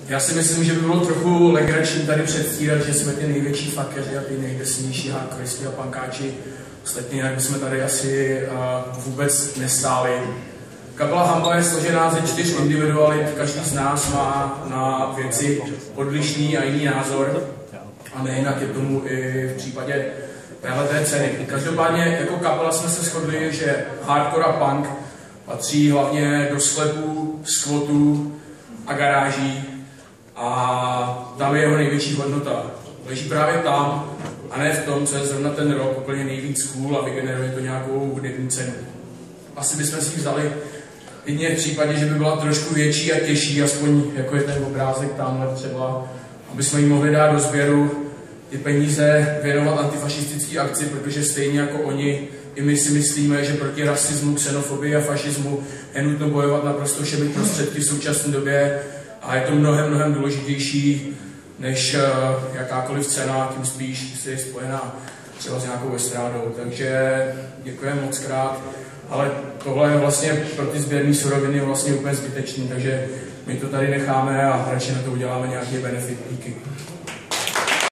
Já si myslím, že by bylo trochu legrační tady předstírat, že jsme ty největší fakeři a ty nejdesilnější hardcoreisti a punkáči. Ostatně jak bychom tady asi vůbec nestáli. Kapela Hamba je složená ze 4 individualit, každý z nás má na věci odlišný a jiný názor. A nejinak je tomu i v případě téhleté ceny. Každopádně jako kapela jsme se shodli, že hardcore a punk patří hlavně do sklepů, squatů a garáží a tam je jeho největší hodnota. Leží právě tam a ne v tom, co je zrovna ten rok úplně nejvíc cool a vygeneruje to nějakou hudební cenu. Asi bychom si ji vzali jedině v případě, že by byla trošku větší a těžší, aspoň jako je ten obrázek tamhle třeba, aby jsme ji mohli dát do sběru, ty peníze věnovat antifašistické akci, protože stejně jako oni, i my si myslíme, že proti rasismu, xenofobii a fašismu je nutno bojovat naprosto všemi prostředky v současné době a je to mnohem důležitější než jakákoliv cena, tím spíš, jestli je spojená třeba s nějakou estrádou. Takže děkujeme moc krát, ale tohle je vlastně pro ty sběrné suroviny vlastně úplně zbytečný, takže my to tady necháme a radši na to uděláme nějaký benefit. Díky.